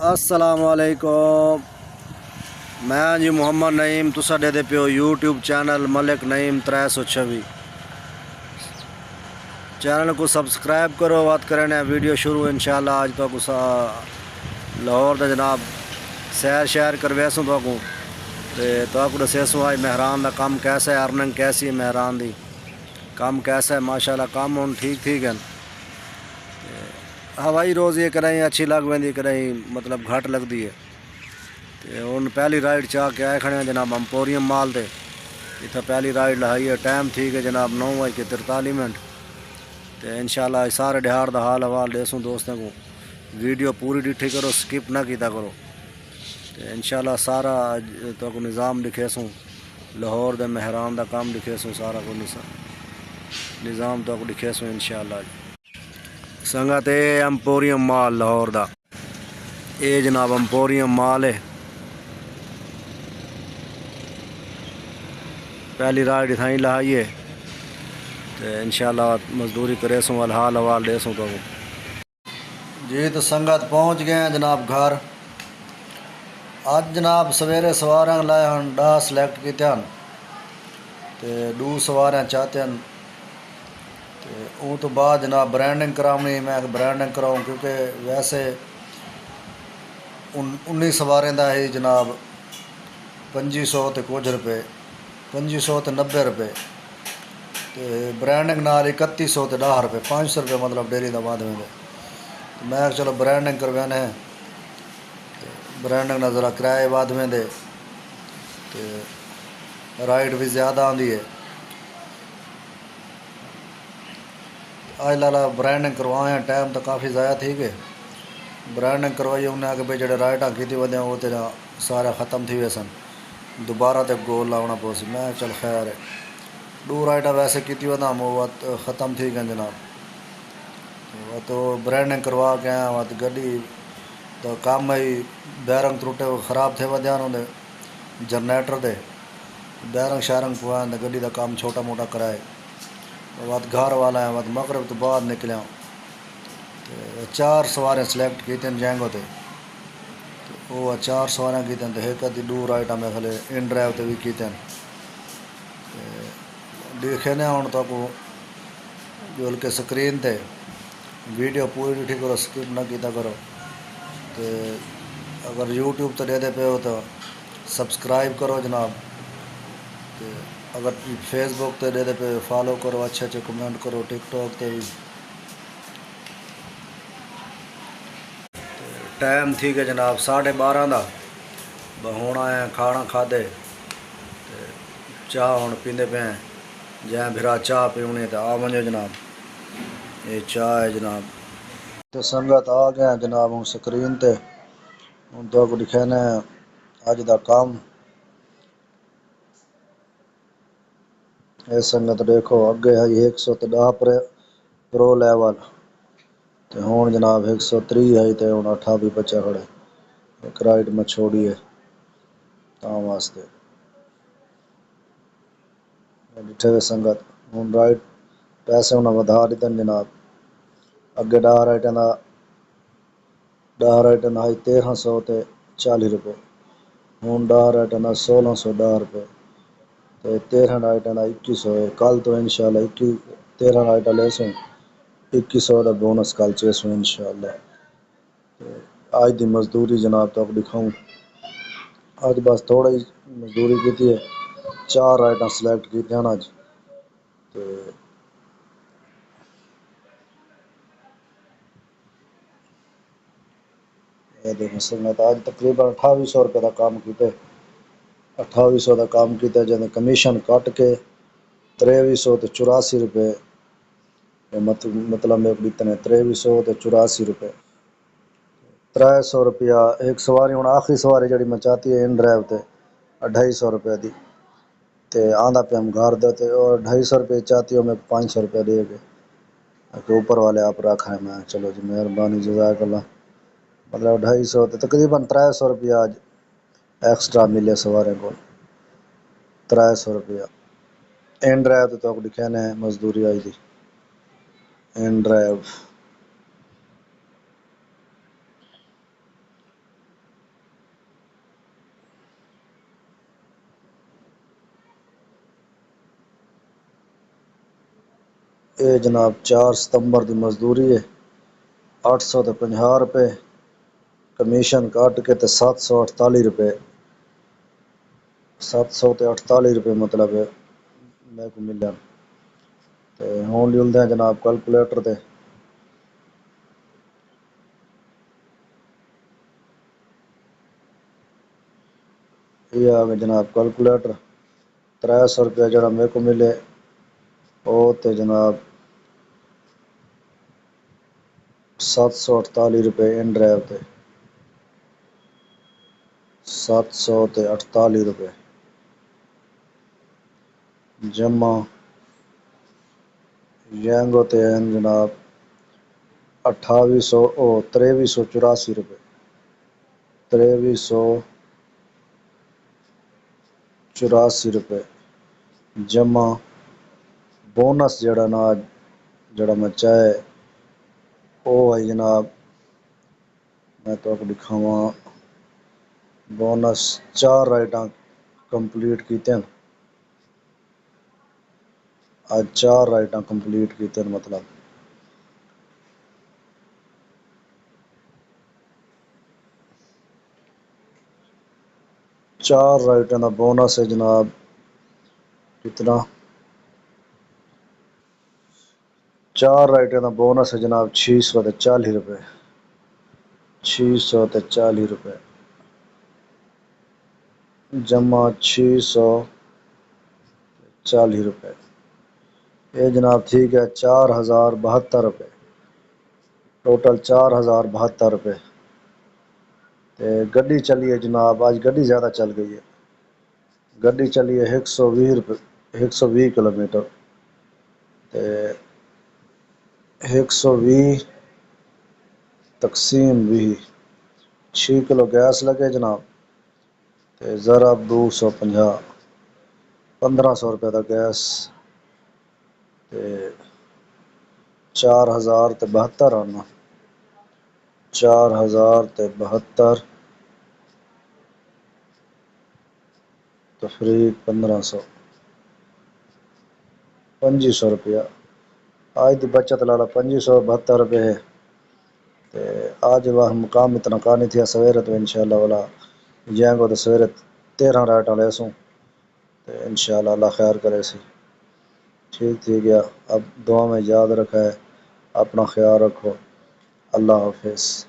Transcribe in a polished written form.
السلام علیکم. میں جی محمد نعیم تسا دے پیو یوٹیوب چینل ملک نعیم 326. چینل کو سبسکرائب کرو. بات کرنے ویڈیو شروع انشاءاللہ. آج تو لاہور دا جناب سیر شہر کرویسوں تو دسیسوں آج مہران دا کام کیسا ہے, ارننگ کیسی ہے مہران دی, کام کیسا ہے. ماشاءاللہ کام ہوں ٹھیک ہے. ہوائی روزی کدیں اچھی لگ وی کدیں مطلب گھٹ لگتی ہے. ہوں پہلی رائڈ چاہ کے آئے کھڑے ہیں جناب امپوریم مال دے. اتنا پہلی رائڈ لائی ہے. ٹائم ٹھیک ہے جناب 9:43. تو انشاءاللہ سارے دہاڑ دا حال حوال دیسوں دوستوں کو. ویڈیو پوری ڈٹھی کرو, سکپ نہ کیتا کرو. تو انشاءاللہ سارا تو کو نظام لکھے سوں. لاہور دے مہران دا کام لکھے سوں. سارا کو نظام تو کو لکھے سوں انشاءاللہ. سنگت اے امپوریم مال لاہور دا. اے جناب امپوریم مال ہے. پہلی رائڈ اتھائی لہائیے تو انشاءاللہ مزدوری کرے سوں. حال حوال دے سوں تو جی. تو سنگت پہنچ گئے ہیں جناب گھر. اج جناب سویرے سواراں لائے ہن 10 سلیکٹ کیتے ہیں تے 2 سواراں چاہتے ہیں. تو بعد جناب برانڈنگ کراونی. میں برانڈنگ کراؤں کیونکہ ویسے 19 سواریں دا ہی جناب 2500 تے کچھ روپے, 2500 تے 90 روپے. تے برانڈنگ نال 3100 تے 10 روپے, 500 روپے مطلب ڈیلی دا بعد میں. میں چلو برانڈنگ کروانے ہیں. برانڈنگ نہ ذرا کرائے بعد میں دے رائڈ بھی زیادہ آندی ہے. آج لالا برانڈنگ کروائے ہیں. ٹائم تو کافی ضائع تھی گئے. برانڈنگ کروائی انہیں کہ بھائی جڑے رائڈاں کیتی ودیاں وہ تیرا سارا ختم تھی وے سن. دوبارہ تے گول لاؤنا پو سی. میں چل خیر ہے. 2 رائڈاں ویسے کیتی ودا وہ ختم تھی گئے جناب. تو برانڈنگ کروا کے آیا گڈی تو کام ہی بیرنگ ترٹے خراب تھے ودیا انہوں جنریٹر دے. بیرنگ شیرنگ پوائیں گڈی دا کام چھوٹا موٹا کرائے. گھر والا ہے مغرب تو بعد نکلیاں. 4 سواریں سلیکٹ کیتے ہیں جینگو تے. وہ 4 سواریں کیتے ہیں. تو ایک ادھی 2 رائڈاں میں کھلے ان ڈرائیو تے بھی کیتے ہیں. دیکھے نے ہوں تو کو بول کے سکرین تے ویڈیو پوری ڈٹھی کرو, سکپ نہ کیتا کرو. تو اگر یوٹیوب تے دے پے ہو تو سبسکرائب کرو جناب. تو اگر فیس بک تے دے پے فالو کرو, اچھے اچھے کمنٹ کرو. ٹک ٹاک تے بھی ٹائم تھی کہ جناب 12:30 دا. ہوں آئے کھانا کھادے چاہ ہوں پیندے پے ہیں. جائیں بھرا چاہ پیونی تو آ ونجو جناب. یہ چاہ ہے جناب. تو سنگت آ گیا جناب ہوں سکرین تے. ہوں تو کو دکھانا اج دا کام. اے سنگت دیکھو اگے ہے 110 پرو لیول. تو ہوں جناب 130 آئی تو ہوں 8 بھی بچا کھڑے. ایک رائڈ میں چھوڑی ہے تاں واسطے ڈٹھے ہوئے سنگت. ہوں رائڈ پیسے انہیں ودھا دیتے ہیں جناب. اگے 10 رائڈاں دا 10 رائڈاں دا 1300 تے 40 روپے. ہوں 10 رائڈاں دا 1610 روپے. 13 رائڈاں دا 2100 ہے. کل تو انشاءاللہ 13 رائڈاں لے سوں 2100 دا بونس کل چیسوں انشاءاللہ. آج دی مزدوری جناب تو دکھاؤں. اج بس تھوڑا ہی مزدوری کیتی ہے. 4 رائڈاں سلیکٹ کیتے ہیں اج. آج تقریباً 2800 روپے دا کام کیتے. 2800 دا کام کیتا جنے کمیشن کٹ کے 2300 تے 84 روپے. مطلب میں دیتے ہیں 2300 تے 84 روپے. 300 روپیہ ایک سواری. ہوں آخری سواری جڑی میں چاہتی ہے ان ڈرائیو تے 250 روپے دی. تے آندا پہ ہم گھر دے تے 250 روپے چاہتی ہوں میں 500 روپے دے کے کہ اوپر والے آپ رکھا ہے. میں چلو جی مہربانی جزاک اللہ. مطلب 250 تے تقریباً 300 روپیہ اج ایکسٹرا ملے سوارے کو. 300 روپیہ ان ڈرائیو تو لکھے نے مزدوری آئی دی. ان ڈرائیو یہ جناب 4 ستمبر دی مزدوری ہے 850 روپے کمیشن کٹ کے تے 748 روپے 748 روپے مطلب میں کو ملیا تے ہون لے ہیں جناب کیلکولیٹر تے یہ آ گئے جناب کیلکولیٹر 300 روپے جڑا میرے کو ملے وہ تے جناب 748 روپے ان ڈرائیو تے 748 روپے جمع ینگو تے ہیں جناب 2384 روپے 2384 روپے جمع بونس جڑا نا جڑا میں چاہے وہ ہے جناب میں تو لکھاواں بونس 4 رائٹاں کمپلیٹ کیتے ہیں آج 4 رائٹاں کمپلیٹ کیتے ہیں مطلب 4 رائٹاں دا بونس ہے جناب کتنا 4 رائٹاں دا بونس ہے جناب 640 روپے 640 روپے جمع 640 روپے یہ جناب ٹھیک ہے 4072 روپے ٹوٹل 4072 روپے تے گڈی چلی ہے جناب آج گڈی زیادہ چل گئی ہے گڈی چلی ہے 120 کلومیٹر تے 120 تقسیم 20 6 کلو گیس لگے جناب تے ضرب 250 1500 روپے دا گیس تے 4072 آنا 4072 تفریق 1500 2500 روپیہ آج دی بچت لالا 2572 روپے ہے تے آج وہ مقام اتنا کہانی تھی سویرے تو انشاءاللہ والا جائیں گو تو سویرے 13 رائٹاں لے سوں تے انشاءاللہ اللہ خیر کرے سی ٹھیک گیا اب دعا میں یاد رکھا ہے اپنا خیال رکھو اللہ حافظ